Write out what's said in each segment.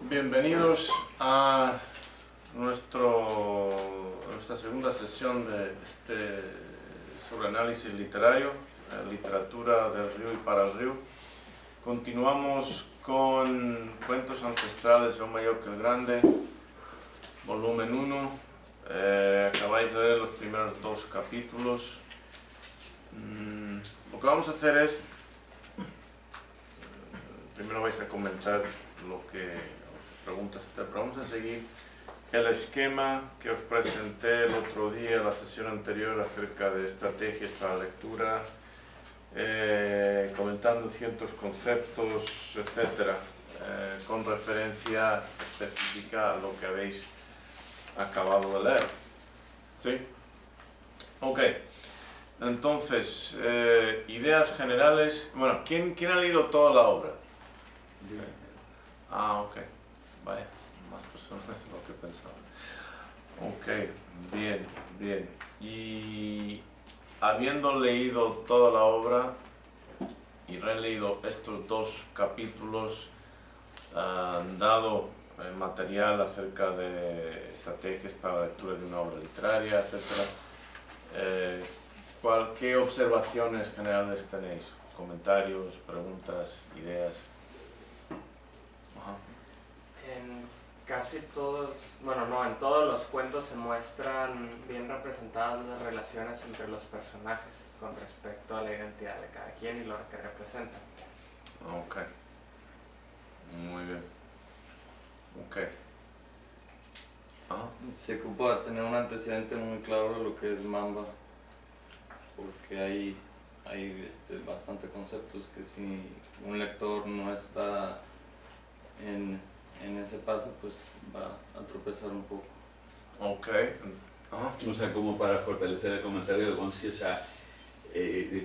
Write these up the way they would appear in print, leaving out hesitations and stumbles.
Bienvenidos a nuestra segunda sesión sobre análisis literario, literatura del río y para el río. Continuamos con Cuentos ancestrales de un mayor que el grande, volumen 1. Acabáis de leer los primeros 2 capítulos. Lo que vamos a hacer es, primero vais a comentar lo que preguntas, pero vamos a seguir el esquema que os presenté el otro día, la sesión anterior, acerca de estrategias para lectura, comentando ciertos conceptos, etcétera, con referencia específica a lo que habéis acabado de leer. ¿Sí? Ok. Entonces, ideas generales. Bueno, ¿quién ha leído toda la obra? Ah, ok. Vaya, más personas de lo que pensaba. Ok, bien, bien. Y habiendo leído toda la obra y releído estos 2 capítulos, dado material acerca de estrategias para la lectura de una obra literaria, etc. ¿Qué observaciones generales tenéis? ¿Comentarios, preguntas, ideas? Ajá. En casi todos, bueno, no, en todos los cuentos se muestran bien representadas las relaciones entre los personajes con respecto a la identidad de cada quien y lo que representan. Ok. Muy bien. Ok. Ah. Se ocupa tener un antecedente muy claro de lo que es Mamba, porque hay bastante conceptos que si un lector no está en ese paso, pues va a tropezar un poco. Ok. O sea, como para fortalecer el comentario de Gonzi, o sea,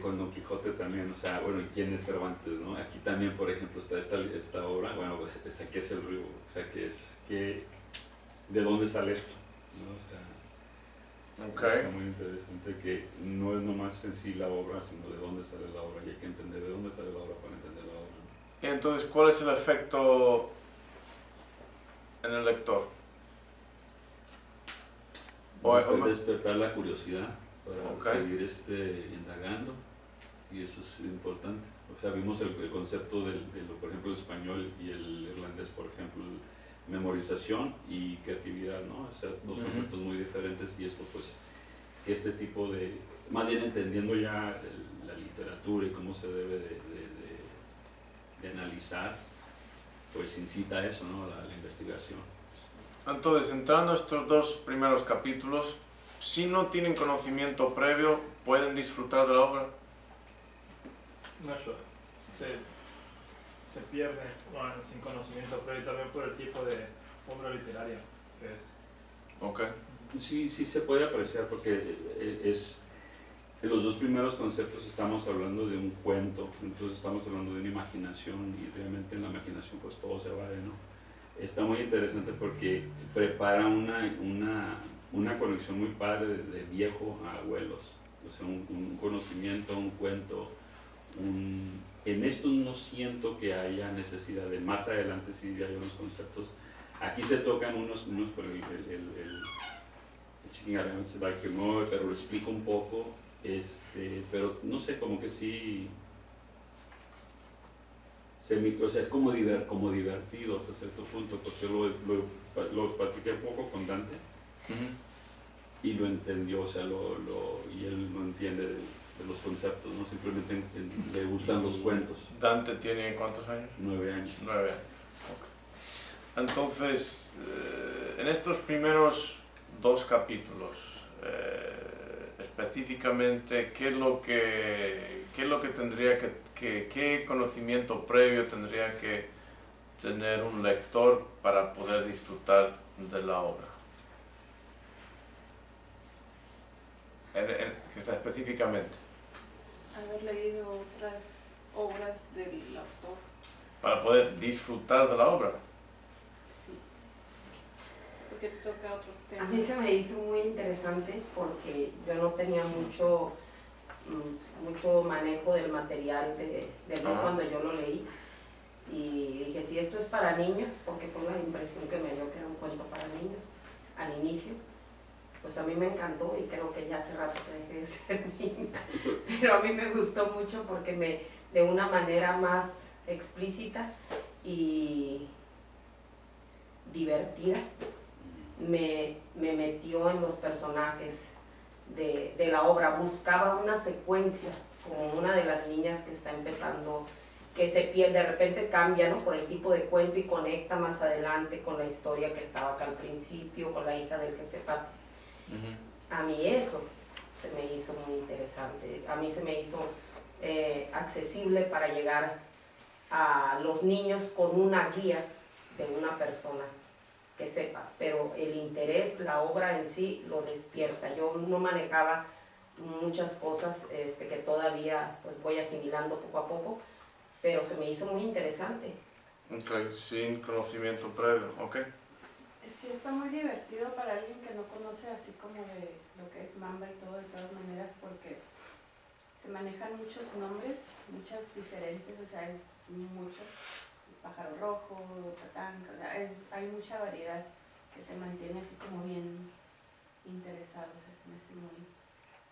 con Don Quijote también, o sea, bueno, ¿quién es Cervantes, no? Aquí también, por ejemplo, está esta obra, bueno, pues aquí es el río, o sea, ¿de dónde sale esto? ¿No? O sea, Okay. Está muy interesante que no es nomás en sí la obra, sino de dónde sale la obra, y hay que entender de dónde sale la obra para entender la obra, ¿no? Y entonces, ¿cuál es el efecto en el lector? Despertar la curiosidad para seguir indagando, y eso es importante. O sea, vimos el concepto por ejemplo, el español y el irlandés, por ejemplo, memorización y creatividad, ¿no? O sea, 2 conceptos muy diferentes, y esto pues, que este tipo de, más bien entendiendo ya la literatura y cómo se debe de analizar, pues incita a eso, ¿no? La investigación. Entonces, entrando a estos 2 primeros capítulos, si no tienen conocimiento previo, ¿pueden disfrutar de la obra? No sure. Se pierde sin conocimiento previo, también por el tipo de obra literaria que es. Ok. Sí se puede apreciar, porque en los 2 primeros conceptos estamos hablando de un cuento, entonces estamos hablando de una imaginación, y realmente en la imaginación pues todo se vale, ¿no? Está muy interesante porque prepara una conexión muy padre de viejo a abuelos, o sea, un conocimiento, un cuento, en esto no siento que haya necesidad de, más adelante sí hay unos conceptos. Aquí se tocan unos por el Chicken Alliance by Cremor, pero lo explico un poco, pero no sé, como que sí, o sea, es como divertido hasta cierto punto, porque lo platiqué un poco con Dante, y lo entendió, o sea, y él no entiende de los conceptos, ¿no? Simplemente le gustan los cuentos. ¿Dante tiene cuántos años? 9 años. 9 años. Okay. Entonces, en estos primeros 2 capítulos, específicamente, ¿qué es lo que tendría qué conocimiento previo tendría que tener un lector para poder disfrutar de la obra? Específicamente. Haber leído otras obras del autor. Para poder disfrutar de la obra. Sí. Porque toca otros temas. A mí se me hizo muy interesante porque yo no tenía mucho manejo del material de cuando yo lo leí. Y dije, si esto es para niños, porque por la impresión que me dio que era un cuento para niños al inicio. Pues a mí me encantó y creo que ya hace rato que dejé de ser niña, pero a mí me gustó mucho porque de una manera más explícita y divertida me metió en los personajes de la obra. Buscaba una secuencia, como una de las niñas que está empezando, que se pierde, de repente cambia, ¿no?, por el tipo de cuento y conecta más adelante con la historia que estaba acá al principio, con la hija del jefe Patis. A mí eso se me hizo muy interesante, a mí se me hizo accesible para llegar a los niños con una guía de una persona que sepa, pero el interés, la obra en sí lo despierta. Yo no manejaba muchas cosas que todavía pues voy asimilando poco a poco, pero se me hizo muy interesante. Ok, sin conocimiento previo, ok. Sí, está muy divertido para alguien que no conoce así como de lo que es Mamba y todo, de todas maneras, porque se manejan muchos nombres, muchas diferentes, o sea, es mucho. Pájaro rojo, tatanca, o sea, hay mucha variedad que te mantiene así como bien interesado, o sea, se me hace muy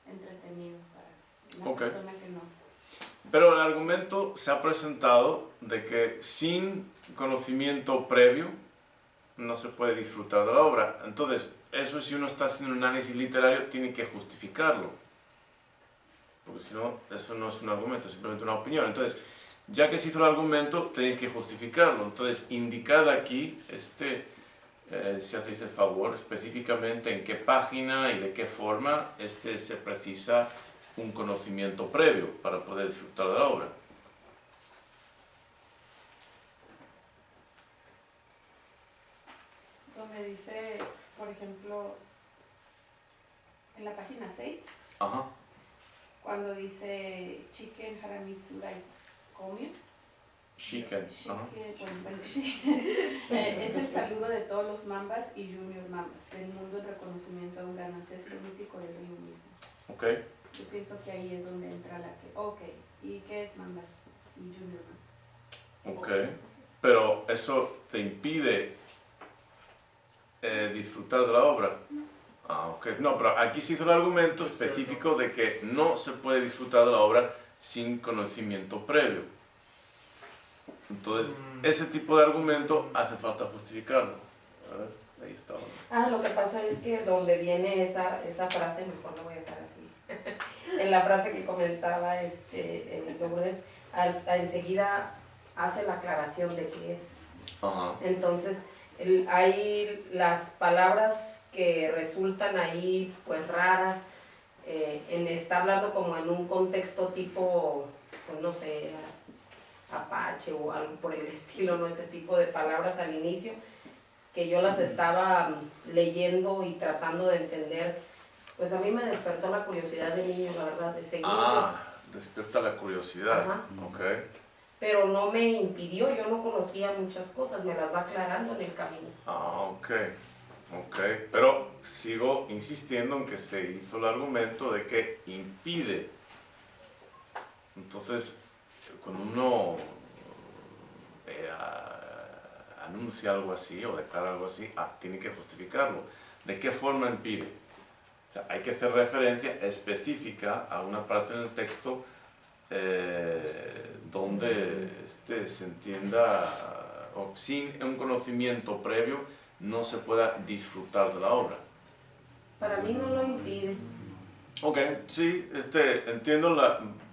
entretenido para una persona que no. Pero el argumento se ha presentado de que sin conocimiento previo no se puede disfrutar de la obra. Entonces, eso, si uno está haciendo un análisis literario, tiene que justificarlo. Porque si no, eso no es un argumento, es simplemente una opinión. Entonces, ya que se hizo el argumento, tenéis que justificarlo. Entonces, indicad aquí, si hacéis el favor, específicamente en qué página y de qué forma se precisa un conocimiento previo para poder disfrutar de la obra. Donde dice, por ejemplo, en la página 6, Ajá. cuando dice Chicken Haramitsurai Komio, Shiken. Ajá. es el saludo de todos los mambas y junior mambas del mundo en reconocimiento a un gran ancestro mítico del río mismo. Ok. Yo pienso que ahí es donde entra la que, ok, ¿y qué es mambas y junior mambas? Ok. Pero eso te impide disfrutar de la obra. Ah, ok. No, pero aquí se hizo un argumento específico de que no se puede disfrutar de la obra sin conocimiento previo. Entonces, ese tipo de argumento hace falta justificarlo. A ver, ahí está. Lo que pasa es que donde viene esa frase, mejor la voy a dejar así, en la frase que comentaba Lourdes, enseguida hace la aclaración de qué es. Ajá. Entonces, hay las palabras que resultan ahí pues raras, está hablando como en un contexto tipo, pues no sé, apache o algo por el estilo, ¿no? Ese tipo de palabras al inicio, que yo las estaba leyendo y tratando de entender, pues a mí me despertó la curiosidad de niño, la verdad, de seguir. Despierta la curiosidad. Ajá. Ok. Pero no me impidió, yo no conocía muchas cosas, me las va aclarando en el camino. Ok. Ok. Pero sigo insistiendo en que se hizo el argumento de que impide. Entonces, cuando uno anuncia algo así o declara algo así, tiene que justificarlo. ¿De qué forma impide? O sea, hay que hacer referencia específica a una parte en el texto donde se entienda, o sin un conocimiento previo, no se pueda disfrutar de la obra. Para mí no lo impide. Ok, sí, entiendo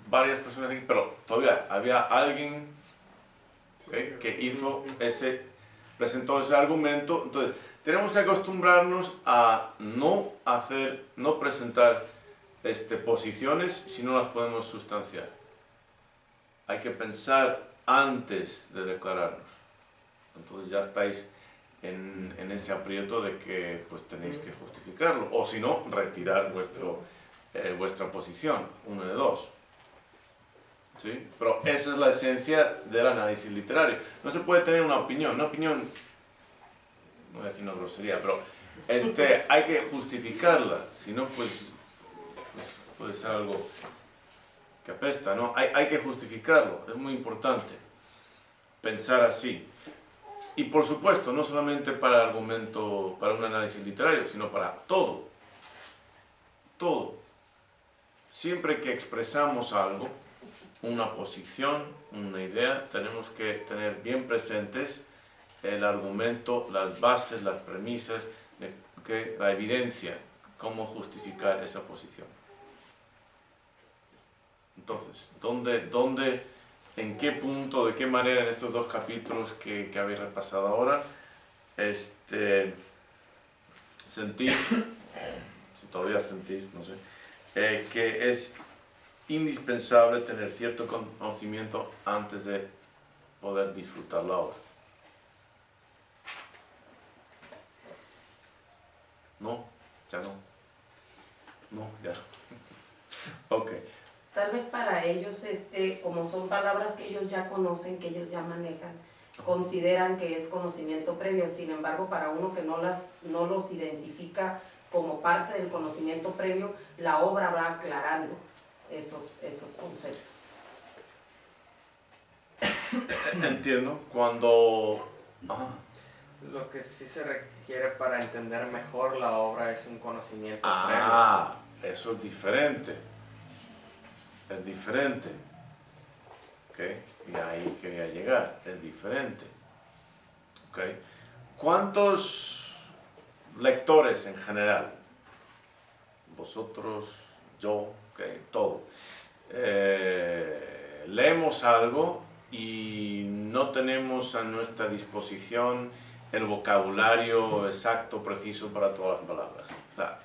varias personas aquí, pero todavía había alguien que presentó ese argumento. Entonces, tenemos que acostumbrarnos a no presentar posiciones si no las podemos sustanciar. Hay que pensar antes de declararnos. Entonces ya estáis en ese aprieto de que pues tenéis que justificarlo, o si no, retirar vuestra posición, uno de dos. ¿Sí? Pero esa es la esencia del análisis literario. No se puede tener una opinión, no voy a decir una grosería, pero hay que justificarla, si no pues puede ser algo que apesta, ¿no? Hay que justificarlo, es muy importante pensar así. Y por supuesto, no solamente para argumento, para un análisis literario, sino para todo. Todo. Siempre que expresamos algo, una posición, una idea, tenemos que tener bien presentes el argumento, las bases, las premisas, la evidencia, cómo justificar esa posición. Entonces, en qué punto, de qué manera en estos dos capítulos que habéis repasado ahora, sentís, si todavía sentís, no sé, que es indispensable tener cierto conocimiento antes de poder disfrutar la obra? No, ya no. No, ya no. Ok. Tal vez para ellos, como son palabras que ellos ya conocen, que ellos ya manejan, consideran que es conocimiento previo. Sin embargo, para uno que no los identifica como parte del conocimiento previo, la obra va aclarando esos conceptos. Entiendo. Cuando... Ajá. Lo que sí se requiere para entender mejor la obra es un conocimiento Eso es diferente. Es diferente. ¿Ok? Y ahí quería llegar. Es diferente. ¿Ok? ¿Cuántos lectores en general? Vosotros, yo, okay, todo. Leemos algo y no tenemos a nuestra disposición el vocabulario exacto, preciso para todas las palabras. O sea,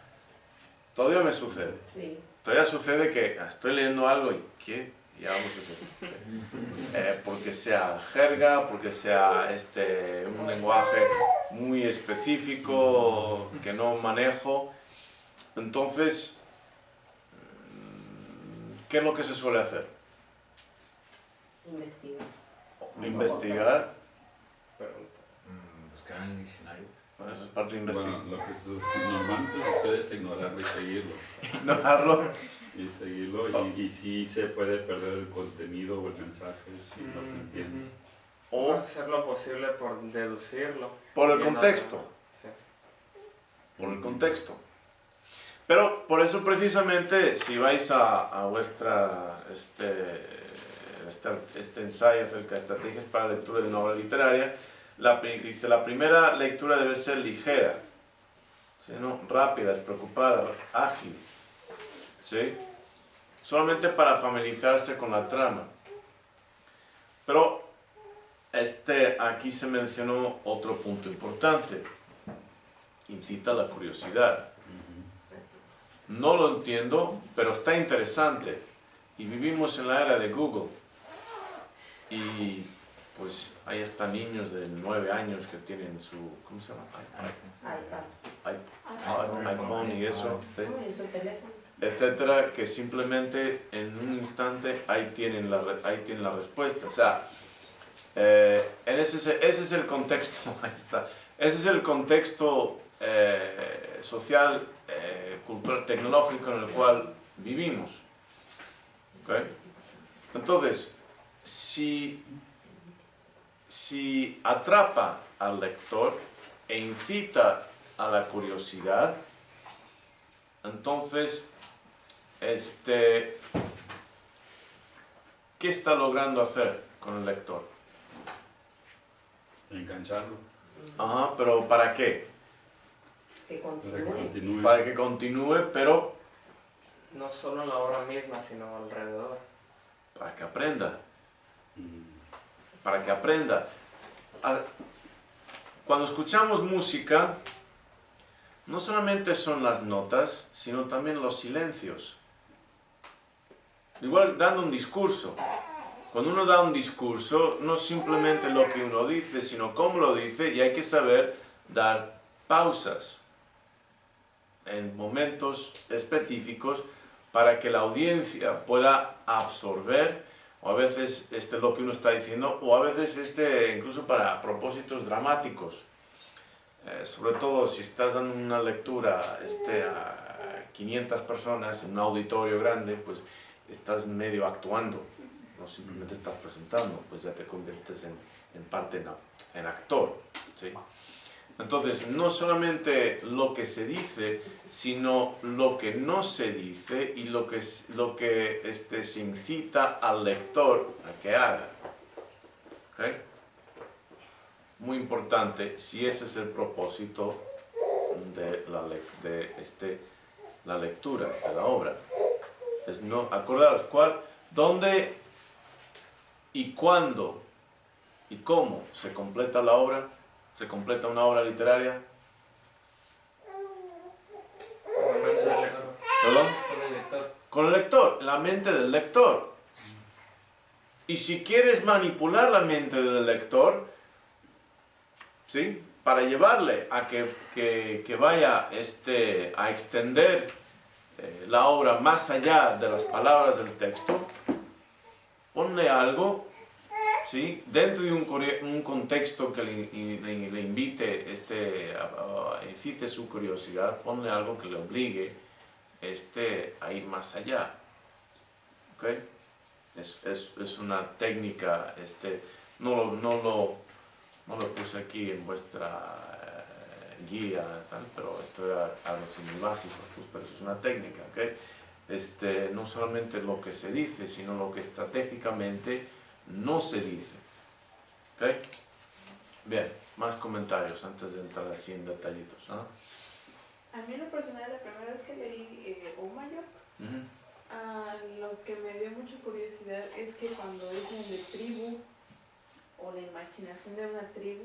todavía me sucede. Sí. Todavía sucede que estoy leyendo algo y ¿qué diablos es esto? Porque sea jerga, porque sea un lenguaje muy específico que no manejo. Entonces, ¿qué es lo que se suele hacer? Investigar. Buscar en el diccionario. Bueno, eso es parte de investigar. Bueno, lo que normalmente sucede es ignorarlo y seguirlo. Ignorarlo. Y seguirlo, y sí se puede perder el contenido o el mensaje si no se entiende. O O hacer lo posible por deducirlo. por el Viendo- contexto. Sí. Por el contexto. Pero por eso precisamente, si vais a vuestra este ensayo acerca de estrategias para la lectura de una obra literaria, dice la primera lectura debe ser ligera, ¿sí? ¿No? Rápida, despreocupada, ágil, ¿sí? Solamente para familiarizarse con la trama. Pero aquí se mencionó otro punto importante: incita a la curiosidad. No lo entiendo, pero está interesante. Y vivimos en la era de Google. Y pues ahí están niños de 9 años que tienen su, ¿cómo se llama? iPhone y eso, ¿sí? En su teléfono. Etcétera, que simplemente en un instante ahí tienen la respuesta. O sea, ese es el contexto, ahí está. Ese es el contexto social, cultural, tecnológico en el cual vivimos. ¿Okay? Entonces, si atrapa al lector e incita a la curiosidad, entonces, ¿qué está logrando hacer con el lector? Engancharlo Ajá, pero ¿para qué? Que para que continúe. continúe. Para que continúe, pero No solo en la obra misma, sino alrededor. para que aprenda. Mm. Para que aprenda. Cuando escuchamos música, no solamente son las notas, sino también los silencios. Igual dando un discurso. Cuando uno da un discurso, no simplemente lo que uno dice, sino cómo lo dice, y hay que saber dar pausas en momentos específicos para que la audiencia pueda absorber, o a veces lo que uno está diciendo, o a veces incluso para propósitos dramáticos. Sobre todo si estás dando una lectura a 500 personas en un auditorio grande, pues estás medio actuando, no simplemente estás presentando, pues ya te conviertes en parte en actor, ¿sí? Entonces, no solamente lo que se dice, sino lo que no se dice y lo que se incita al lector a que haga. ¿Ok? Muy importante, si ese es el propósito de la lectura, de la obra. Es no, acordaros, cuál, dónde y cuándo y cómo se completa la obra. ¿Se completa una obra literaria? ¿Perdón? Con el lector, en la mente del lector. Y si quieres manipular la mente del lector, ¿sí? Para llevarle a que vaya a extender la obra más allá de las palabras del texto, ponle algo, ¿sí? Dentro de un contexto que le invite, incite su curiosidad, ponle algo que le obligue a ir más allá. ¿Ok? Es una técnica, no lo puse aquí en vuestra guía, tal, pero esto era algo así muy básico, pues, pero eso es una técnica, ¿ok? No solamente lo que se dice, sino lo que estratégicamente no se dice. ¿Ok? Bien, más comentarios antes de entrar así en detallitos. ¿Ah? A mí en lo personal, la primera vez que leí Omayok, lo que me dio mucha curiosidad es que cuando dicen de tribu o la imaginación de una tribu,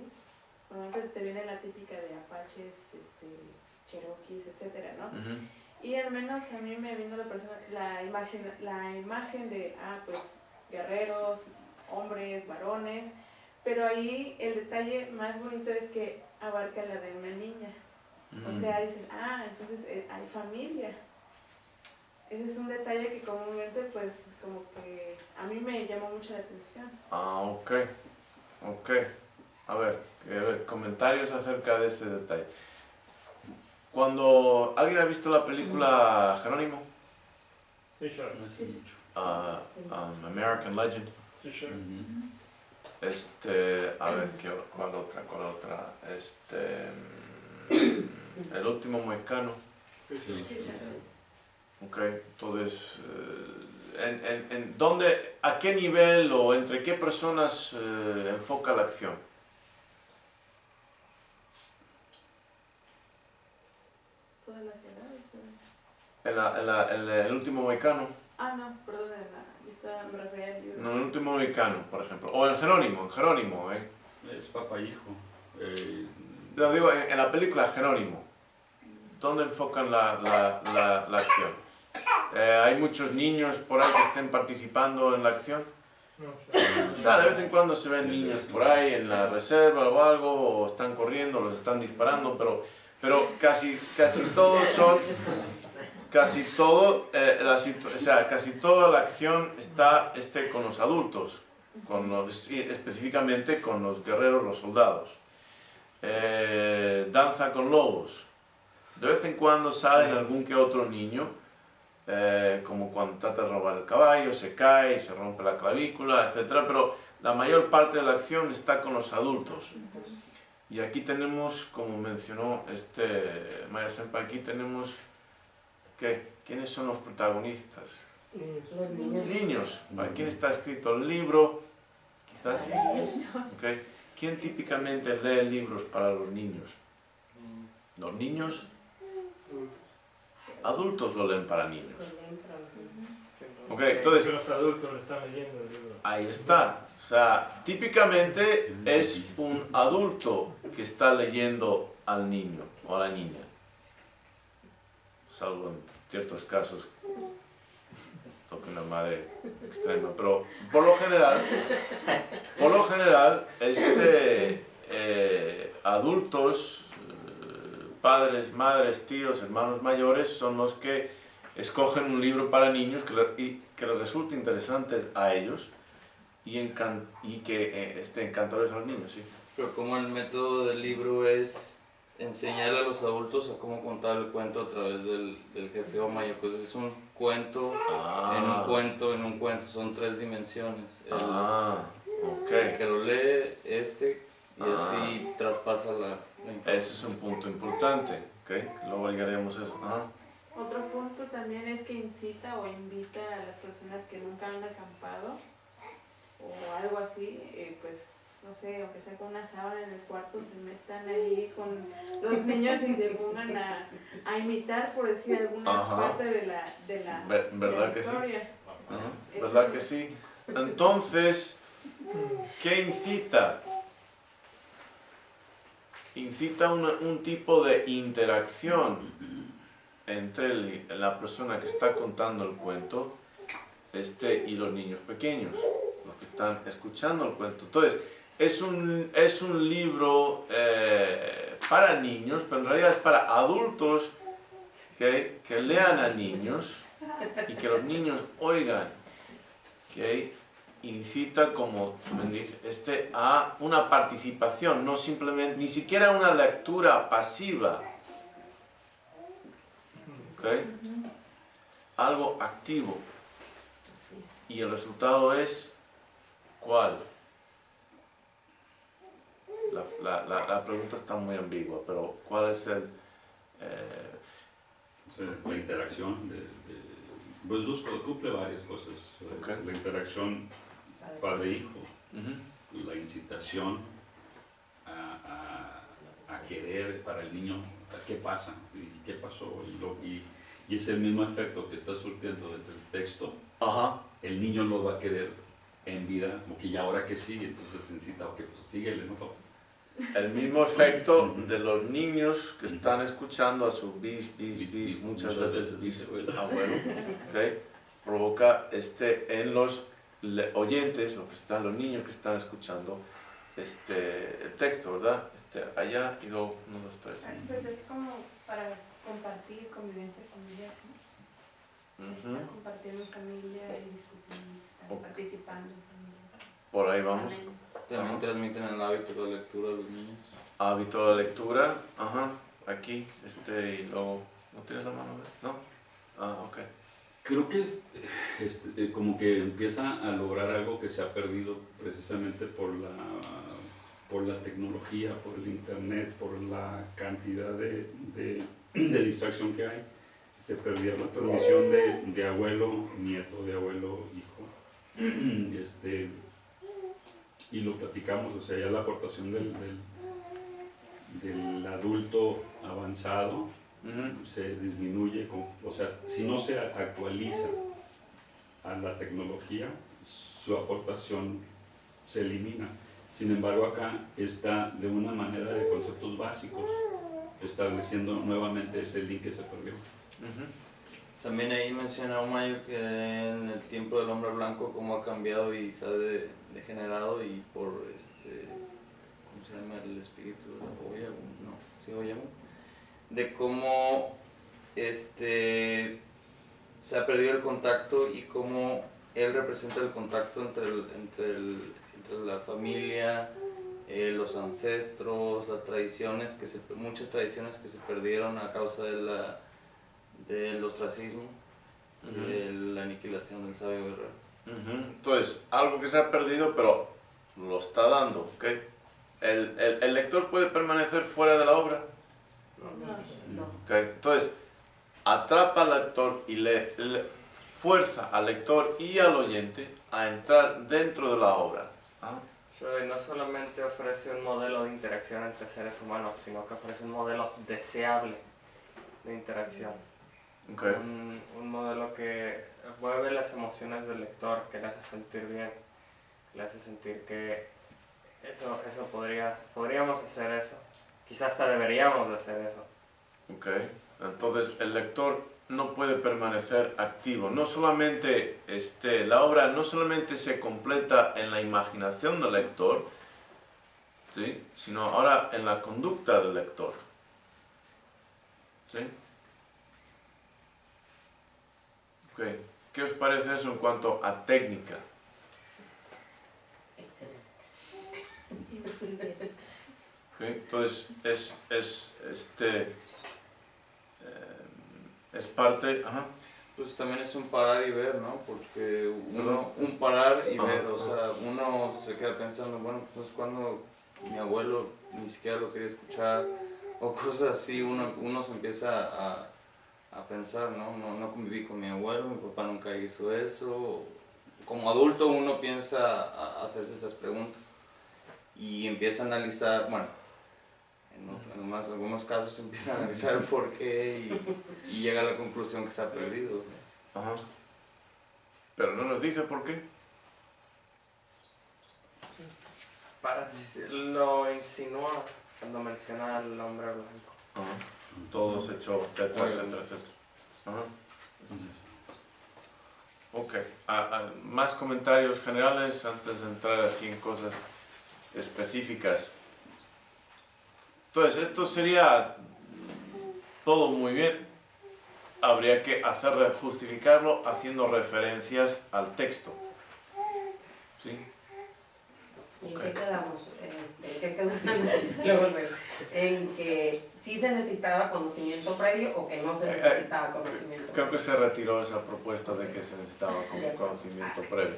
normalmente te viene la típica de apaches, cherokees, etcétera, ¿no? Y al menos a mí me vino la imagen de, pues, guerreros, hombres, varones, pero ahí el detalle más bonito es que abarca la de una niña. O sea, dices, entonces hay familia. Ese es un detalle que comúnmente, pues, como que a mí me llamó mucho la atención. Ok. A ver, comentarios acerca de ese detalle. Cuando alguien ha visto la película Jerónimo, Sí, sure. No hace mucho. American Legend, Sí, sure. a ver, ¿cuál otra? El último mohicano. Sí. Ok, entonces, ¿dónde, a qué nivel o entre qué personas enfoca la acción? Todas las edades. En el último mohicano. No, perdón, me refería al libro. No, en el último mohicano, por ejemplo. O en Jerónimo, Es papá y hijo. Lo digo, en la película Jerónimo, ¿dónde enfocan la acción? ¿Hay muchos niños por ahí que estén participando en la acción? No, sure. Claro, de vez en cuando se ven niños por ahí en la reserva o algo, o están corriendo, los están disparando, pero casi todos son, casi toda la acción está con los adultos, específicamente con los guerreros, los soldados. Danza con lobos. De vez en cuando salen algún que otro niño, como cuando trata de robar el caballo, se cae y se rompe la clavícula, etc. Pero la mayor parte de la acción está con los adultos. Y aquí tenemos, como mencionó Maya Senpai, aquí tenemos, ¿quiénes son los protagonistas? Los niños. Niños. ¿Para quién está escrito el libro? Quizás. Okay. ¿Quién típicamente lee libros para los niños? Los niños. Adultos lo leen para niños. Ok, entonces, Que los adultos lo están leyendo el libro. ahí está. O sea, típicamente es un adulto que está leyendo al niño o a la niña. Salvo en ciertos casos, toque una madre extrema. Pero por lo general, adultos, padres, madres, tíos, hermanos mayores son los que escogen un libro para niños que les resulte interesante a ellos y que esté encantadores a los niños, sí. Pero como el método del libro es enseñar a los adultos a cómo contar el cuento a través del jefe Omayok, pues es un cuento, en un cuento, son 3 dimensiones. Ok. Que lo lee y así traspasa la información. Ese es un punto importante, ¿ok? Luego llegaremos a eso. Ajá. Otro punto también es que incita o invita a las personas que nunca han acampado o algo así, pues no sé, aunque sea con una sábana en el cuarto, se metan ahí con los niños y se pongan a imitar, por decir alguna Ajá. parte de la ¿Verdad que sí? historia. Ajá. Eso ¿Verdad sí. que sí? Entonces, ¿qué incita? Incita un tipo de interacción entre la persona que está contando el cuento y los niños pequeños, los que están escuchando el cuento. Entonces, es un libro para niños, pero en realidad es para adultos que lean a niños y que los niños oigan. Incita, como se me dice, a una participación, no simplemente, ni siquiera una lectura pasiva. Algo activo. Y el resultado es, ¿cuál? La pregunta está muy ambigua, pero ¿cuál es el...? O sea, la interacción pues cumple varias cosas. Okay. La interacción padre-hijo, Ujú. la incitación a querer para el niño qué pasa y qué pasó y es el mismo efecto que está surtiendo desde el texto. Ajá. El niño lo va a querer en vida, como que ya ahora que sigue, entonces se incita, ok, pues síguele, ¿no, papá? El mismo efecto de los niños que están escuchando a su bis, muchas veces abuelo, ¿okay? Provoca en los oyentes, los niños que están escuchando el texto, ¿verdad? Allá y luego 1, 2, 3. Pues es como para compartir convivencia familiar, ¿no? Estar compartiendo en familia y discutiendo, estar participando en familia. Por ahí vamos. Amén. También transmiten el hábito de la lectura a los niños. Hábito de la lectura, ajá, aquí, y luego, ¿no tienes la mano? ¿No? Ah, ok. Creo que como que empieza a lograr algo que se ha perdido precisamente por la tecnología, por el internet, por la cantidad de distracción que hay. Se perdió la transmisión de abuelo, nieto, de abuelo, hijo. Y lo platicamos, o sea, ya la aportación del adulto avanzado se disminuye, o sea, si no se actualiza a la tecnología, su aportación se elimina. Sin embargo, acá está de una manera de conceptos básicos, estableciendo nuevamente ese link que se perdió. También ahí menciona Mayo que en el tiempo del hombre blanco cómo ha cambiado y se ha degenerado y por ¿cómo se llama? El espíritu de Oyamu, de cómo se ha perdido el contacto y cómo él representa el contacto entre la familia, los ancestros, las tradiciones, muchas tradiciones que se perdieron a causa del ostracismo, de la aniquilación del sabio guerrero. Entonces, algo que se ha perdido, pero lo está dando, ¿ok? ¿El lector puede permanecer fuera de la obra? No. ¿Okay? Entonces, atrapa al lector y le fuerza al lector y al oyente a entrar dentro de la obra. No solamente ofrece un modelo de interacción entre seres humanos, sino que ofrece un modelo deseable de interacción. Okay. Un modelo que mueve las emociones del lector, que le hace sentir bien, le hace sentir que podríamos hacer eso. Quizás hasta deberíamos de hacer eso. Okay. Entonces el lector no puede permanecer activo. No solamente la obra no solamente se completa en la imaginación del lector, ¿sí? Sino ahora en la conducta del lector. ¿Sí? Okay. ¿Qué os parece eso en cuanto a técnica? Excelente. Okay. Entonces es parte... Ajá. Pues también es un parar y ver, ¿no? Porque un parar y ver, o sea, uno se queda pensando, bueno, pues cuando mi abuelo ni siquiera lo quería escuchar, o cosas así, uno se empieza a pensar, ¿no? No conviví con mi abuelo, mi papá nunca hizo eso. Como adulto uno piensa a hacerse esas preguntas y empieza a analizar, bueno, en algunos casos empieza a analizar el por qué y llega a la conclusión que se ha perdido. ¿No? Ajá. Pero no nos dice por qué. Lo insinúa cuando menciona el hombre blanco. Ajá. Todo se echó, etcétera, etcétera, etcétera. Ajá. Ok. Más comentarios generales antes de entrar así en cosas específicas. Entonces, esto sería todo muy bien. Habría que justificarlo haciendo referencias al texto. ¿Sí? ¿En Ok. qué quedamos? Luego, en que sí se necesitaba conocimiento previo o que no se necesitaba conocimiento Creo previo. que se retiró esa propuesta de que se necesitaba conocimiento previo.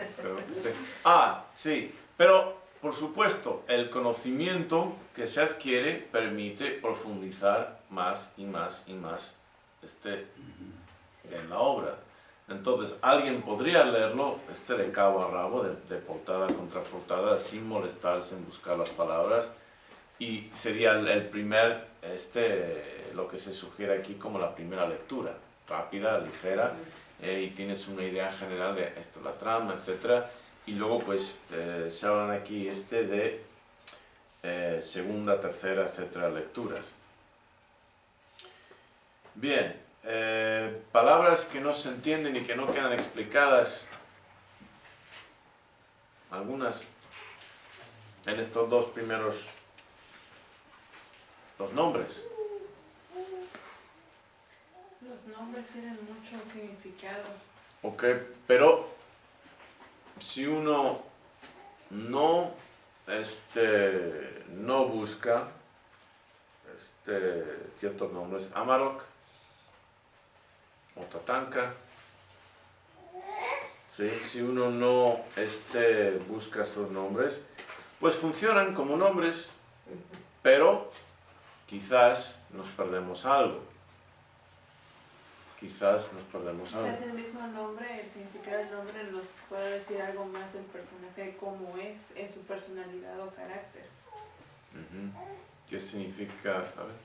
Sí, pero por supuesto, el conocimiento que se adquiere permite profundizar más y más y más en la obra. Entonces, alguien podría leerlo de cabo a rabo, de portada contra portada, sin molestarse en buscar las palabras, y sería el primer, lo que se sugiere aquí como la primera lectura, rápida, ligera, y tienes una idea general de esto, la trama, etc. Y luego pues se hablan aquí de segunda, tercera, etcétera, lecturas. Bien, palabras que no se entienden y que no quedan explicadas, algunas en estos dos primeros, los nombres. Los nombres tienen mucho significado. Ok, pero si uno no busca ciertos nombres, Amarok o Tatanka, ¿sí? Si uno no busca estos nombres, pues funcionan como nombres, pero quizás nos perdemos algo. Quizás el mismo nombre, el significado del nombre nos puede decir algo más del personaje, cómo es en su personalidad o carácter. ¿Qué significa? A ver.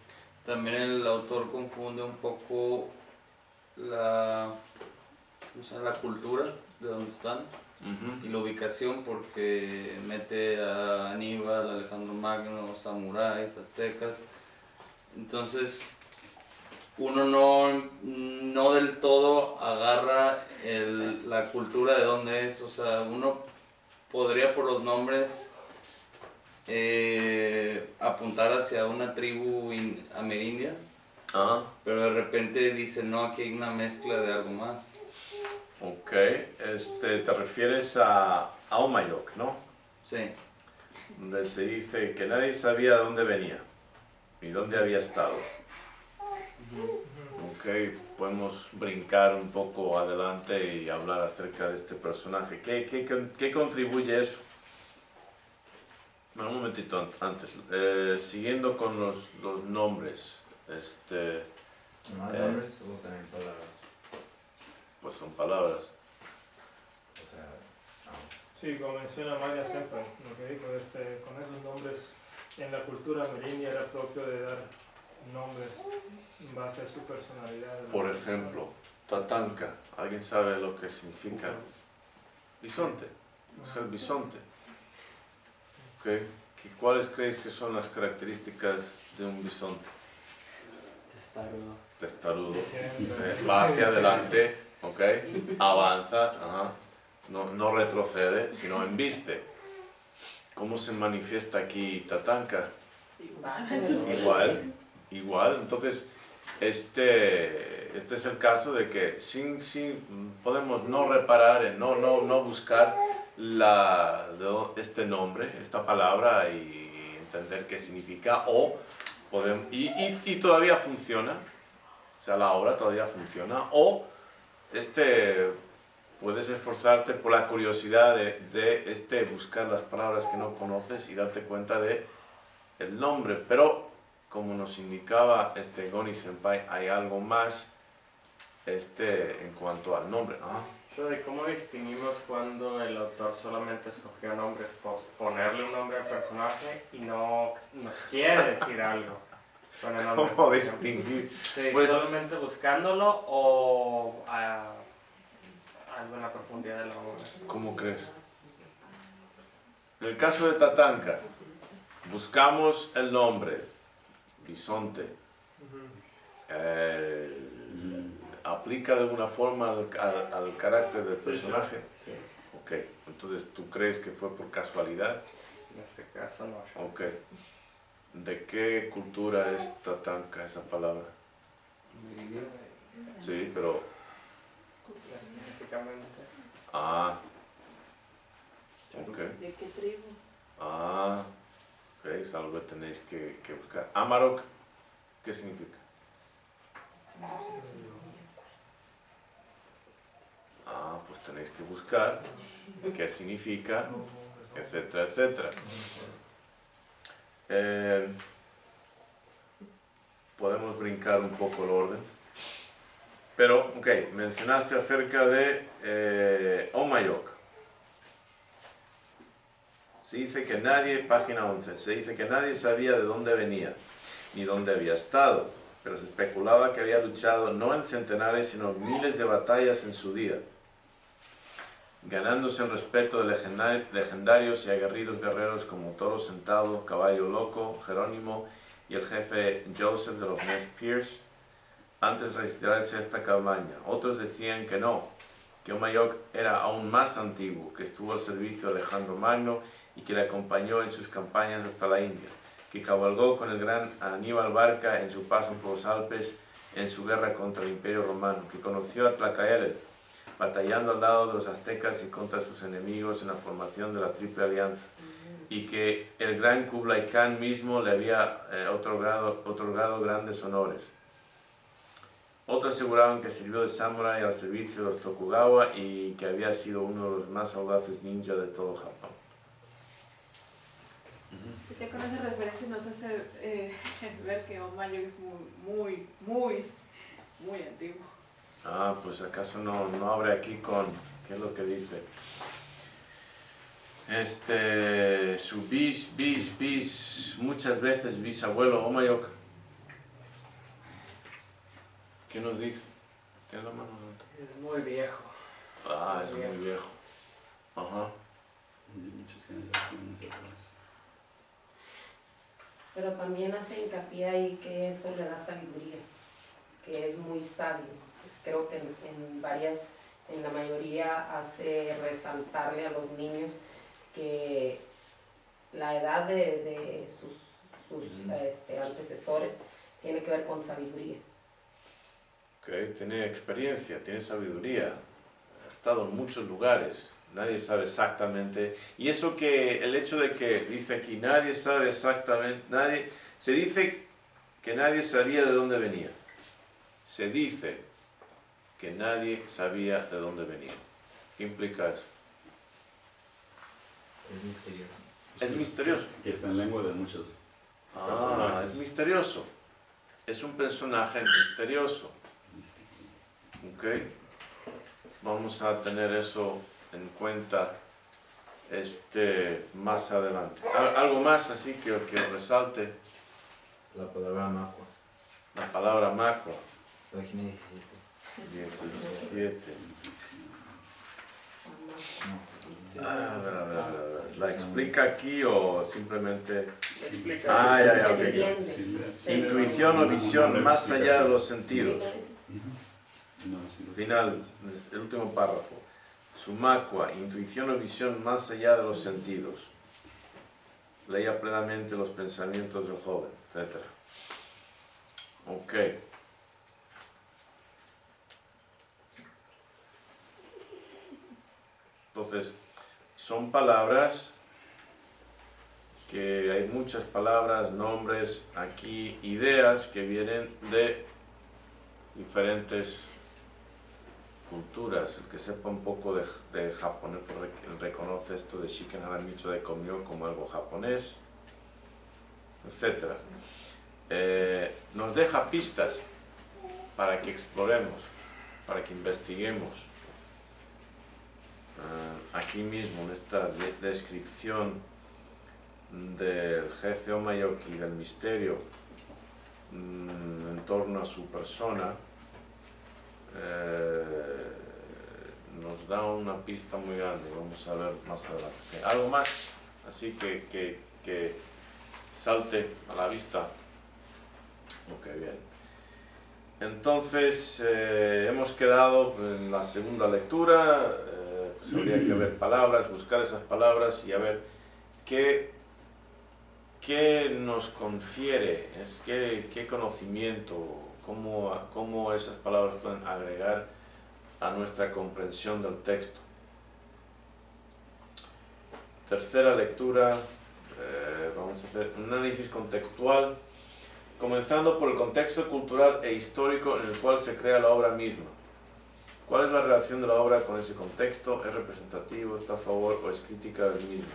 También el autor confunde un poco la cultura de donde están y la ubicación, porque mete a Aníbal, Alejandro Magno, samuráis, aztecas. Entonces uno no del todo agarra la cultura de dónde es. O sea, uno podría por los nombres apuntar hacia una tribu amerindia, pero de repente dice, no, aquí hay una mezcla de algo más. Ok, te refieres a Aumayok, ¿no? Sí. Donde se dice que nadie sabía dónde venía y dónde había estado. Ok, podemos brincar un poco adelante y hablar acerca de este personaje. ¿Qué contribuye eso? Bueno, un momentito antes. Siguiendo con los nombres. ¿Más nombres o también palabras? Pues son palabras. O sea, Sí, como menciona Maya siempre, lo que dijo, con esos nombres en la cultura amerindia era propio de dar nombres en base a su personalidad. Por ejemplo, Tatanka. ¿Alguien sabe lo que significa? Bisonte. Es el bisonte. Okay. ¿Cuáles creéis que son las características de un bisonte? Testarudo. Va hacia adelante, okay. Avanza, no retrocede, sino embiste. ¿Cómo se manifiesta aquí Tatanka? Igual. Entonces, este es el caso de que podemos no reparar en no buscar este nombre, esta palabra y entender qué significa, o podemos, y todavía funciona, o sea, la obra todavía funciona, o puedes esforzarte por la curiosidad de buscar las palabras que no conoces y darte cuenta de el nombre, pero como nos indicaba Goni Senpai, hay algo más en cuanto al nombre. ¿De cómo distinguimos cuando el autor solamente escogió nombres por ponerle un nombre al personaje y no nos quiere decir algo con el nombre? ¿Cómo distinguir? Sí, Pues, solamente buscándolo o algo en la profundidad de la obra. ¿cómo crees? En el caso de Tatanka, buscamos el nombre, bisonte. ¿Aplica de alguna forma al carácter del personaje? Sí, Ok, entonces ¿tú crees que fue por casualidad? en este caso no. Ok. ¿De qué cultura es Tatanka esa palabra? Sí, pero... Específicamente. Ok. ¿De qué tribu? Ok, es algo que tenéis que buscar. Amarok, ¿qué significa? Pues tenéis que buscar qué significa, etcétera, etcétera. Podemos brincar un poco el orden. Pero, ok, mencionaste acerca de Omayok. Se dice que nadie, página 11, se dice que nadie sabía de dónde venía, ni dónde había estado, pero se especulaba que había luchado no en centenares, sino en miles de batallas en su día, ganándose el respeto de legendarios y aguerridos guerreros como Toro Sentado, Caballo Loco, Jerónimo y el jefe Joseph de los Nez Perce, antes de retirarse a esta campaña. Otros decían que no, que Omayok era aún más antiguo, que estuvo al servicio de Alejandro Magno y que le acompañó en sus campañas hasta la India, que cabalgó con el gran Aníbal Barca en su paso por los Alpes en su guerra contra el Imperio Romano, que conoció a Tlacaelel, batallando al lado de los aztecas y contra sus enemigos en la formación de la Triple Alianza, y que el gran Kublai Khan mismo le había otorgado grandes honores. Otros aseguraban que sirvió de samurái al servicio de los Tokugawa y que había sido uno de los más audaces ninja de todo Japón. Ya con esa referencia nos hace ver que Omayok es muy antiguo. Pues acaso no abre aquí con... ¿Qué es lo que dice? Su muchas veces bisabuelo Omayok. ¿Qué nos dice? ¿Tiene la mano? Es muy viejo. Es muy viejo. Ajá. De muchas generaciones atrás. Pero también hace hincapié ahí que eso le da sabiduría, que es muy sabio. Pues creo que en la mayoría hace resaltarle a los niños que la edad de sus antecesores tiene que ver con sabiduría. Ok, tiene experiencia, tiene sabiduría, ha estado en muchos lugares, nadie sabe exactamente. Y eso que, el hecho de que dice aquí, nadie sabe exactamente, se dice que nadie sabía de dónde venía. Se dice que nadie sabía de dónde venía. ¿Qué implica eso? Es misterioso. Es misterioso. Que está en lengua de muchos. Es misterioso. Es un personaje misterioso. Ok. Vamos a tener eso en cuenta más adelante. Algo más así que resalte. La palabra macua. La palabra macua. Página 17. 17. No. A ver. ¿La explica aquí o simplemente...? Explica. Ya, Se ok. entiende. Intuición o visión más allá de los sentidos. No, sí. Final, el último párrafo. Sumakua, intuición o visión más allá de los sentidos. Leía plenamente los pensamientos del joven, etc. Ok. Entonces, son palabras que hay muchas palabras, nombres, aquí ideas que vienen de diferentes culturas. El que sepa un poco de japonés pues reconoce esto de Shiken Haramicho de Komyo como algo japonés, etc. Nos deja pistas para que exploremos, para que investiguemos. Aquí mismo, en esta descripción del jefe Omayoki, del misterio en torno a su persona, nos da una pista muy grande. Vamos a ver más adelante. Algo más, así que salte a la vista. Ok, bien. Entonces, hemos quedado en la segunda lectura. Pues habría que ver palabras, buscar esas palabras y a ver qué nos confiere, qué conocimiento, cómo esas palabras pueden agregar a nuestra comprensión del texto. Tercera lectura, vamos a hacer un análisis contextual, comenzando por el contexto cultural e histórico en el cual se crea la obra misma. ¿Cuál es la relación de la obra con ese contexto? ¿Es representativo, está a favor o es crítica del mismo?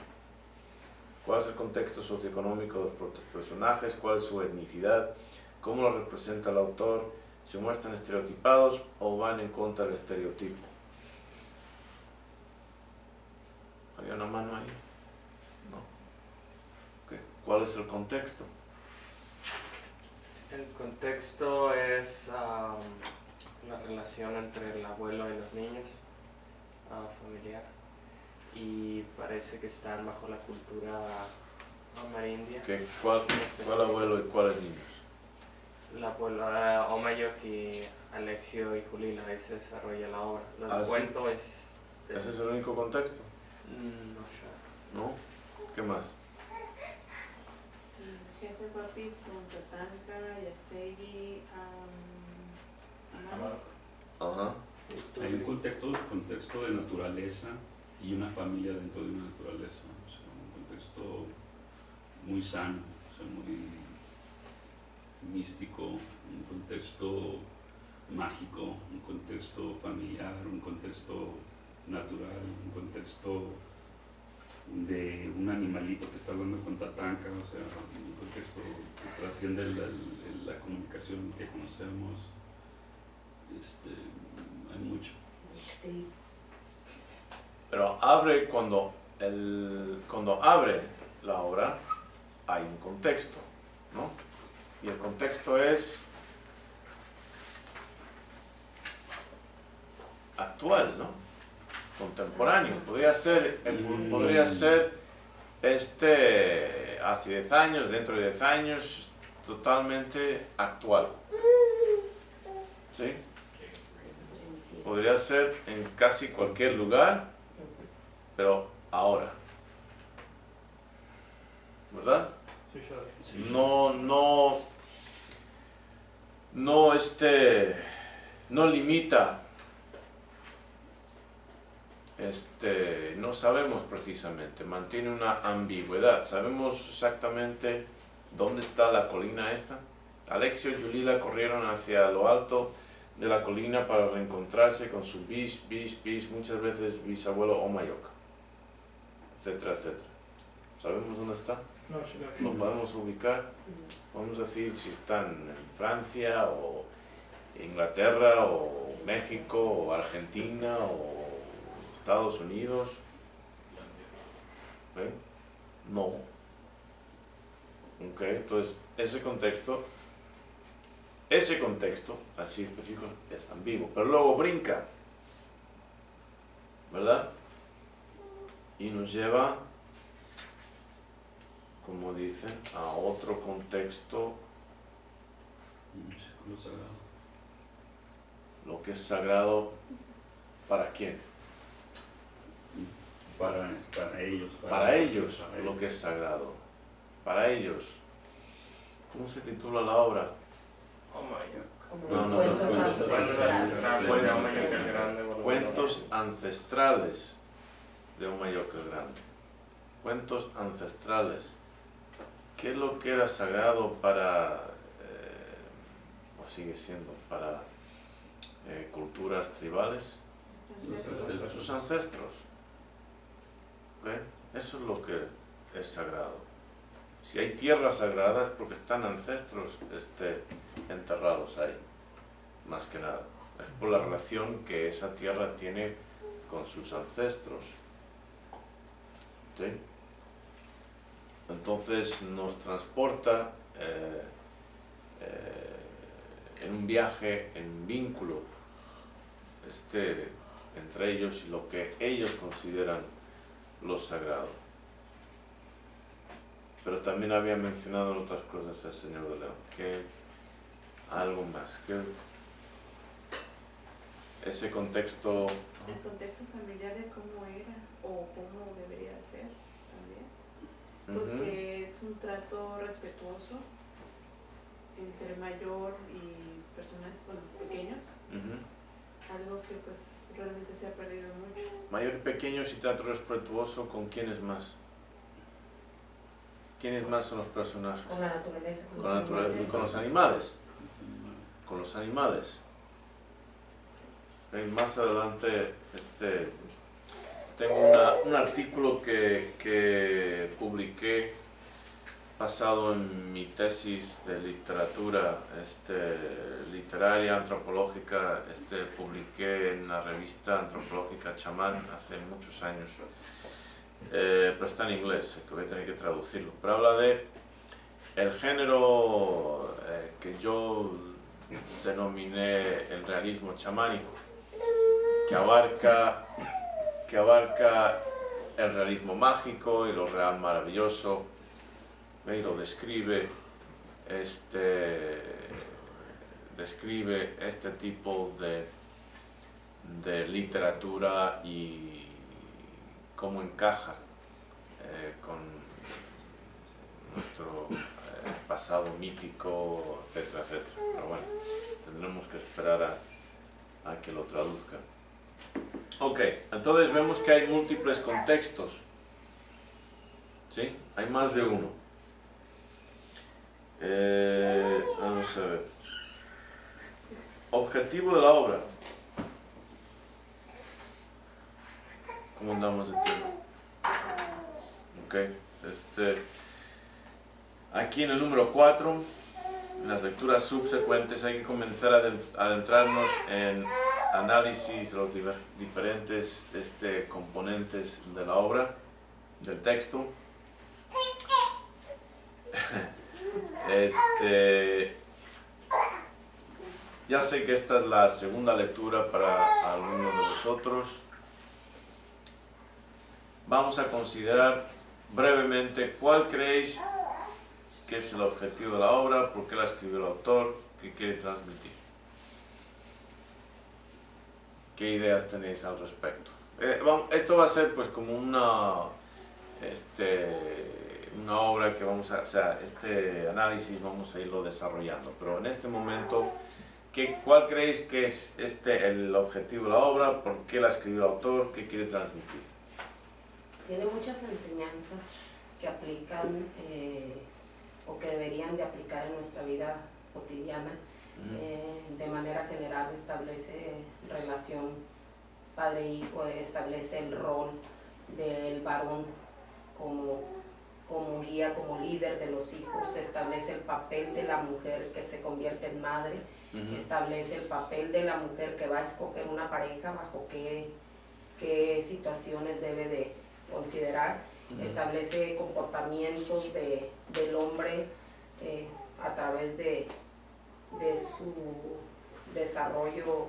¿Cuál es el contexto socioeconómico de los personajes? ¿Cuál es su etnicidad? ¿Cómo lo representa el autor? ¿Se muestran estereotipados o van en contra del estereotipo? ¿Había una mano ahí? No. Okay. ¿Cuál es el contexto? El contexto es la relación entre el abuelo y los niños, familiar, y parece que están bajo la cultura amerindia. Okay. ¿Cuál abuelo y cuáles niños? La abuela Omayoki, Alexio y Julila, ahí se desarrolla la obra. El cuento ¿sí? es... ¿Ese es el único contexto? No sé. ¿No? ¿Qué más? Jefe Papis con Tatanka, Yastegui, Amaro. Ajá. Hay un contexto de naturaleza y una familia dentro de una naturaleza, o sea, un contexto muy sano, o sea, muy místico, un contexto mágico, un contexto familiar, un contexto natural, un contexto de un animalito que está hablando con Tatanka, o sea, un contexto que trasciende la comunicación que conocemos. Hay mucho. Pero abre cuando abre la obra hay un contexto, ¿no? Y el contexto es actual, ¿no? Contemporáneo. Podría ser hace 10 años, dentro de 10 años, totalmente actual. ¿Sí? Podría ser en casi cualquier lugar, pero ahora. ¿Verdad? No limita, no sabemos precisamente, mantiene una ambigüedad. Sabemos exactamente dónde está la colina esta. Alexio y Julila corrieron hacia lo alto de la colina para reencontrarse con su muchas veces bisabuelo Omayoka, etcétera, etcétera. ¿Sabemos dónde está? Lo podemos ubicar, vamos a decir si están en Francia o Inglaterra o México o Argentina o Estados Unidos. ¿Eh? No. Ok, entonces ese contexto así específico es tan vivo, pero luego brinca, ¿verdad? Y nos lleva, como dicen, a otro contexto, lo que es sagrado, ¿para quién? Para ellos. Para ellos, lo que es sagrado. Para ellos. ¿Cómo se titula la obra? No. Cuentos ancestrales de Omayoka el Grande. Cuentos ancestrales. ¿Qué es lo que era sagrado para, o sigue siendo, para culturas tribales, Entonces, a sus ancestros. ¿Ok? Eso es lo que es sagrado. Si hay tierras sagradas es porque están ancestros enterrados ahí, más que nada. Es por la relación que esa tierra tiene con sus ancestros. ¿Sí? Entonces nos transporta en un viaje, en un vínculo entre ellos y lo que ellos consideran lo sagrado. Pero también había mencionado otras cosas el Señor de León, que algo más, que ese contexto. el contexto familiar de cómo era o cómo debería ser también, porque es un trato respetuoso entre mayor y personas, bueno, pequeños, algo que pues realmente se ha perdido mucho. Mayor y pequeños y trato respetuoso, ¿con quiénes más? ¿Quiénes más son los personajes? Con la naturaleza. Con la naturaleza y con los animales. Con los animales. Más adelante tengo un artículo que publiqué basado en mi tesis de literatura literaria, antropológica. Publiqué en la revista antropológica Chamán hace muchos años. Pero está en inglés, que voy a tener que traducirlo. Pero habla de el género que yo denominé el realismo chamánico, que abarca el realismo mágico y lo real maravilloso, y lo describe este tipo de literatura y cómo encaja con nuestro pasado mítico, etcétera, etcétera. Pero bueno, tendremos que esperar a que lo traduzca. Ok, entonces vemos que hay múltiples contextos. ¿Sí? Hay más de uno. Vamos a ver. Objetivo de la obra. ¿Cómo andamos de tiempo? Ok, aquí en el número 4, en las lecturas subsecuentes, hay que comenzar a adentrarnos en análisis de los diferentes componentes de la obra, del texto. Ya sé que esta es la segunda lectura para algunos de vosotros. Vamos a considerar brevemente cuál creéis que es el objetivo de la obra, por qué la escribió el autor, qué quiere transmitir. ¿Qué ideas tenéis al respecto? Esto va a ser pues como una obra que vamos a, o sea, este análisis vamos a irlo desarrollando, pero en este momento, ¿cuál creéis que es el objetivo de la obra, por qué la escribió el autor, qué quiere transmitir? Tiene muchas enseñanzas que aplican o que deberían de aplicar en nuestra vida cotidiana. De manera general establece relación padre-hijo, establece el rol del varón como guía, como líder de los hijos, establece el papel de la mujer que se convierte en madre, establece el papel de la mujer que va a escoger una pareja, bajo qué situaciones debe de considerar, establece comportamientos del hombre a través de su desarrollo,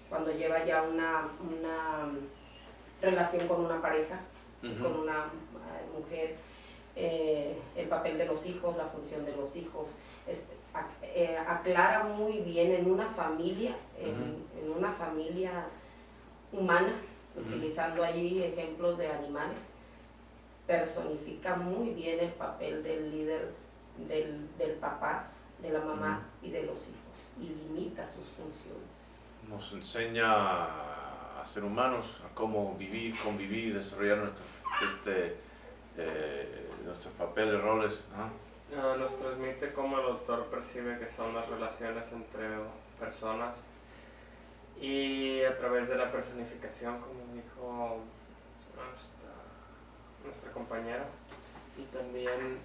cuando lleva ya una relación con una pareja, con una mujer, el papel de los hijos, la función de los hijos, aclara muy bien en una familia, en una familia humana, utilizando allí ejemplos de animales, personifica muy bien el papel del líder, del papá, de la mamá y de los hijos, y limita sus funciones. Nos enseña a ser humanos, a cómo vivir, convivir, desarrollar nuestros papeles, roles. Nos transmite cómo el autor percibe que son las relaciones entre personas y a través de la personificación, como dijo nuestra compañera, y también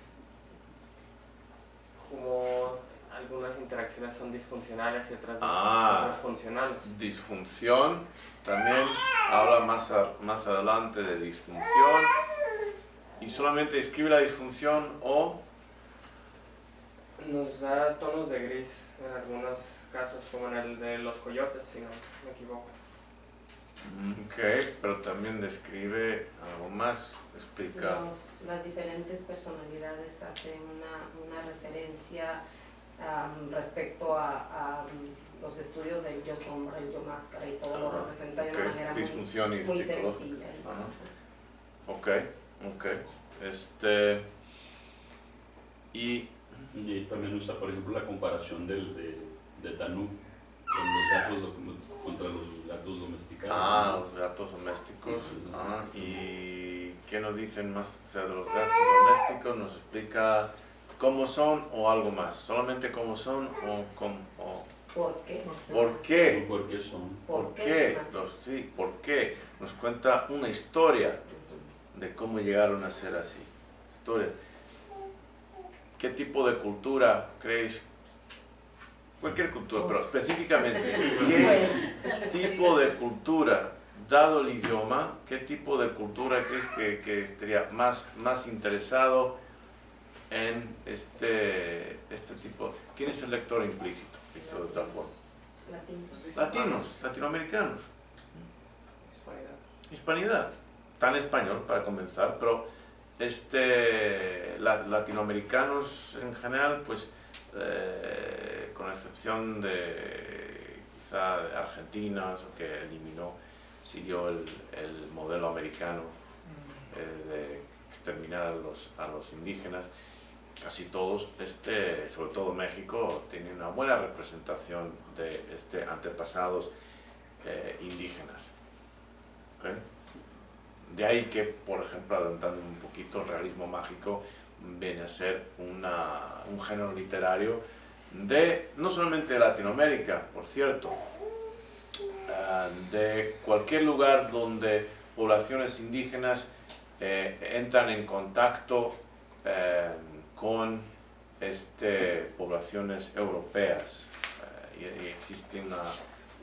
como algunas interacciones son disfuncionales y otras funcionales. Disfunción, también habla más adelante de disfunción, y solamente escribe la disfunción o nos da tonos de gris en algunos casos, como en el de los coyotes, si no me equivoco. Ok, pero también describe algo más, explica. Las diferentes personalidades hacen una referencia respecto a los estudios del yo sombra, el yo máscara y todo lo representa de una manera disfunción muy sencilla. Ok. Y también usa, por ejemplo, la comparación de Tanú con los gatos, contra los gatos domesticados. Los gatos domésticos. ¿Y qué nos dicen más? O sea, de los gatos domésticos, nos explica cómo son o algo más. Solamente cómo son o ¿Por qué? ¿Por qué? ¿Por qué son? ¿Por qué? ¿Por qué? Nos cuenta una historia de cómo llegaron a ser así. Historia. ¿Qué tipo de cultura creéis? Cualquier cultura, pero específicamente, ¿qué tipo de cultura, dado el idioma, qué tipo de cultura creéis que estaría más interesado en este tipo? ¿Quién es el lector implícito? Dicho de otra forma. Latinos, latinoamericanos. Hispanidad. Tan español para comenzar, pero latinoamericanos en general, pues con excepción de quizá de Argentina, que siguió el modelo americano de exterminar a los indígenas. Casi todos, sobre todo México, tiene una buena representación de antepasados indígenas. ¿Okay? De ahí que, por ejemplo, adelantando un poquito, el realismo mágico viene a ser un género literario no solamente de Latinoamérica, por cierto, de cualquier lugar donde poblaciones indígenas entran en contacto con poblaciones europeas, y existe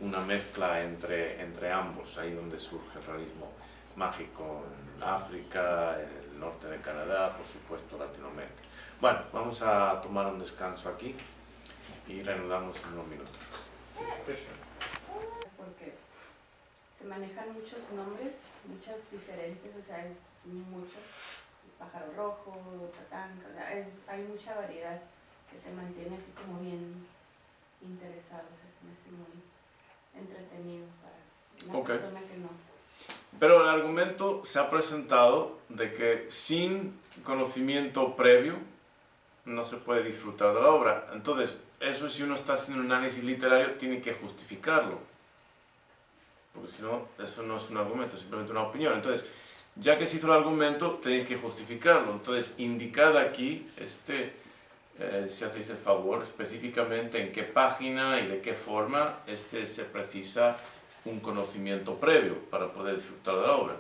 una mezcla entre ambos, ahí donde surge el realismo mágico, en África, en el norte de Canadá, por supuesto Latinoamérica. Bueno, vamos a tomar un descanso aquí y reanudamos en unos minutos. Porque se manejan muchos nombres, muchas diferentes, o sea, es mucho. Pájaro rojo, tatán, o sea, hay mucha variedad que te mantiene así como bien interesado, o sea, se me hace muy entretenido para una persona que no. Pero el argumento se ha presentado de que sin conocimiento previo no se puede disfrutar de la obra. Entonces, eso, si uno está haciendo un análisis literario, tiene que justificarlo. Porque si no, eso no es un argumento, es simplemente una opinión. Entonces, ya que se hizo el argumento, tenéis que justificarlo. Entonces, indicad aquí, si hacéis el favor, específicamente en qué página y de qué forma se precisa un conocimiento previo para poder disfrutar de la obra.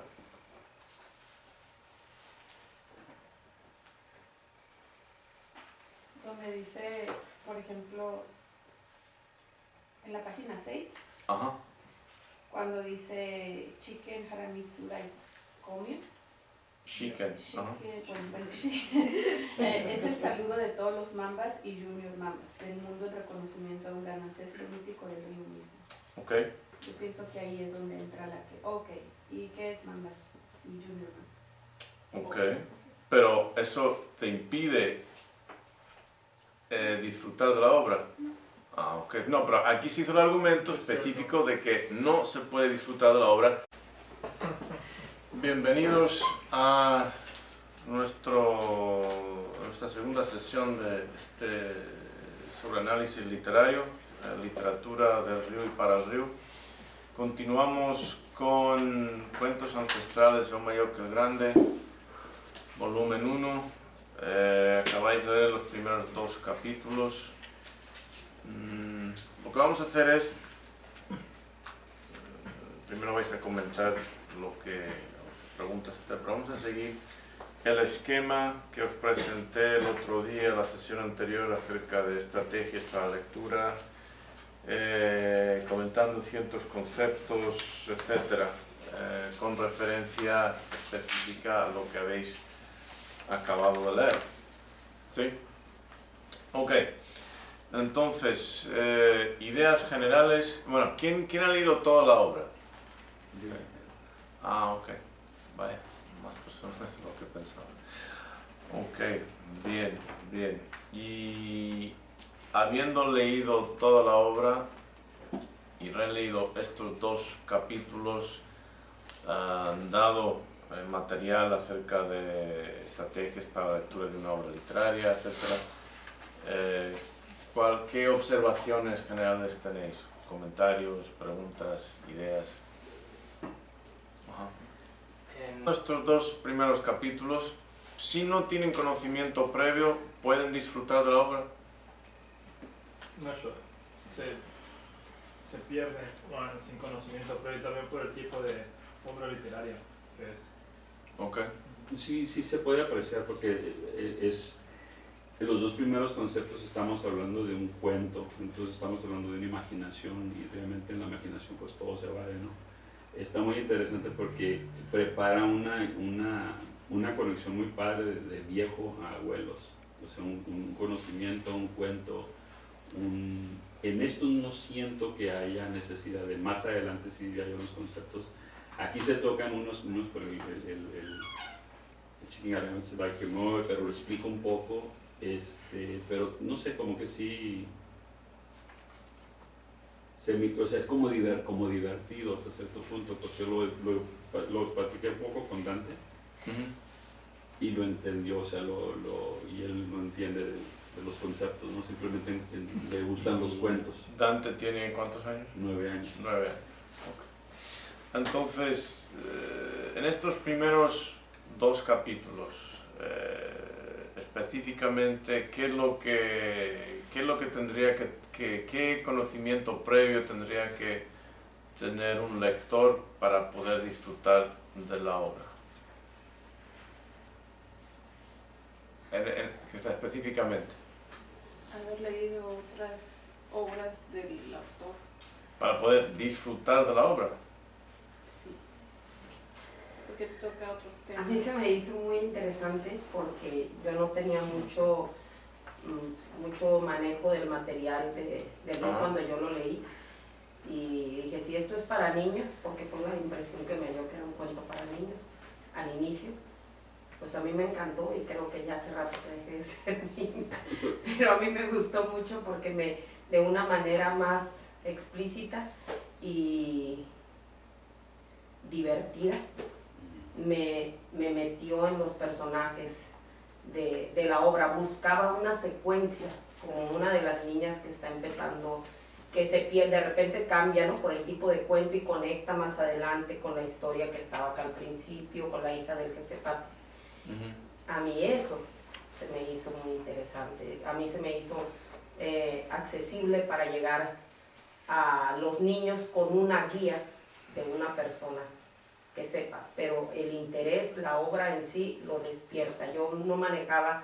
Donde dice, por ejemplo, en la página 6, cuando dice Chicken Haramitsudai Komi, Chicken. Es el saludo de todos los mambas y junior mambas del mundo en reconocimiento a un gran ancestro mítico del río mismo. Okay. Yo pienso que ahí es donde entra ¿y qué es mambas y junior mambas? Pero eso te impide disfrutar de la obra. No, pero aquí se hizo el argumento específico de que no se puede disfrutar de la obra. Bienvenidos a nuestra segunda sesión sobre análisis literario, literatura del río y para el río. Continuamos con Cuentos ancestrales de Omayoque el Grande, volumen 1. Acabáis vais a leer los primeros 2 capítulos. Lo que vamos a hacer es, primero vais a comentar lo que os preguntas, pero vamos a seguir el esquema que os presenté el otro día, la sesión anterior, acerca de estrategias para la lectura, comentando ciertos conceptos, etcétera, con referencia específica a lo que habéis acabado de leer. ¿Sí? Ok. Entonces, ideas generales. Bueno, ¿quién ha leído toda la obra? Ah, ok. Vaya, más personas de lo que pensaba. Ok, bien. Y habiendo leído toda la obra y releído estos 2 capítulos, dado material acerca de estrategias para la lectura de una obra literaria, etc. ¿Qué observaciones generales tenéis? ¿Comentarios, preguntas, ideas? Estos 2 primeros capítulos, si no tienen conocimiento previo, ¿pueden disfrutar de la obra? No solo. Se pierde sin conocimiento previo también por el tipo de obra literaria que es. Ok. Sí se puede apreciar porque en los 2 primeros conceptos estamos hablando de un cuento, entonces estamos hablando de una imaginación y realmente en la imaginación pues todo se vale, ¿no? Está muy interesante porque prepara una conexión muy padre de viejo a abuelos, o sea, un conocimiento, un cuento, en esto no siento que haya necesidad de más adelante si hay unos conceptos. Aquí se tocan unos por el Chicken Alliance Dark Humor, pero lo explico un poco, pero no sé, como que sí, o sea, es como divertido hasta cierto punto, porque lo platiqué un poco con Dante y lo entendió, o sea, y él no entiende de los conceptos, ¿no? Simplemente le gustan los cuentos. ¿Dante tiene cuántos años? 9 años. 9 años. Entonces, en estos primeros 2 capítulos, específicamente, ¿qué es lo que tendría qué conocimiento previo tendría que tener un lector para poder disfrutar de la obra? Específicamente. Haber leído otras obras del autor. Para poder disfrutar de la obra. Sí. Porque toca otros temas. A mí se me hizo muy interesante porque yo no tenía mucho manejo del material de mí cuando yo lo leí y dije, si esto es para niños, porque fue la impresión que me dio que era un cuento para niños al inicio, pues a mí me encantó y creo que ya hace rato que dejé de ser niña, pero a mí me gustó mucho porque de una manera más explícita y divertida me metió en los personajes de la obra. Buscaba una secuencia, como una de las niñas que está empezando, que se pierde, de repente cambia, ¿no?, por el tipo de cuento y conecta más adelante con la historia que estaba acá al principio, con la hija del jefe Patis. A mí eso se me hizo muy interesante, a mí se me hizo accesible para llegar a los niños con una guía de una persona que sepa, pero el interés, la obra en sí lo despierta. Yo no manejaba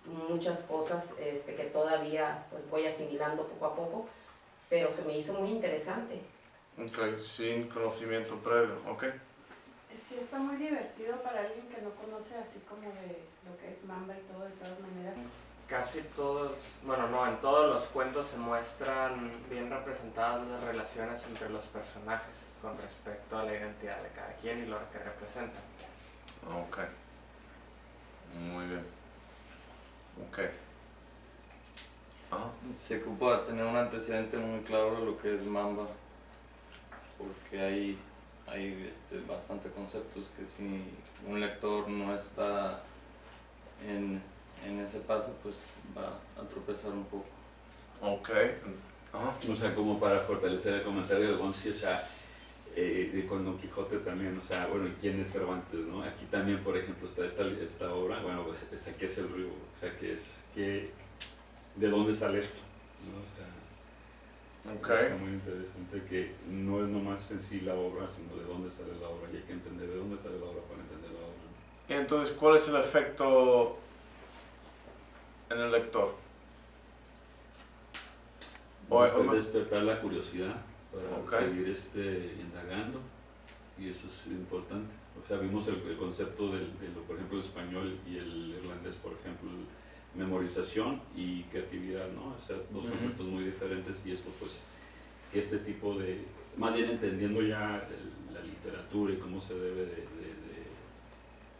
muchas cosas que todavía pues voy asimilando poco a poco, pero se me hizo muy interesante. Ok, sin conocimiento previo, ok. Sí, está muy divertido para alguien que no conoce así como de lo que es Mamba y todo, de todas maneras. Casi todos, bueno, no, en todos los cuentos se muestran bien representadas las relaciones entre los personajes con respecto a la identidad de cada quien y lo que representan. Ok. Muy bien. Ok. Se ocupa tener un antecedente muy claro de lo que es Mamba, porque hay bastante conceptos que si un lector no está en ese paso, pues va a tropezar un poco. Ok. O sea, como para fortalecer el comentario de Gonzi, o sea, con Don Quijote también, o sea, bueno, ¿quién es Cervantes, no? Aquí también, por ejemplo, está esta obra, bueno, pues aquí es el río O sea, ¿de dónde sale esto? ¿No? O sea, Ok. está muy interesante que no es nomás en sí la obra, sino de dónde sale la obra, y hay que entender de dónde sale la obra para entender la obra. Y entonces, ¿cuál es el efecto en el lector? Despertar la curiosidad para Ok. seguir indagando, y eso es importante. O sea, vimos el concepto por ejemplo, el español y el irlandés, por ejemplo, memorización y creatividad, ¿no? O sea, dos conceptos muy diferentes, y esto pues, que este tipo de, más bien entendiendo ya la literatura y cómo se debe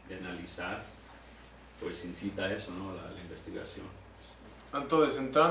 de analizar, pues incita a eso, ¿no? A la investigación. Entonces, entrando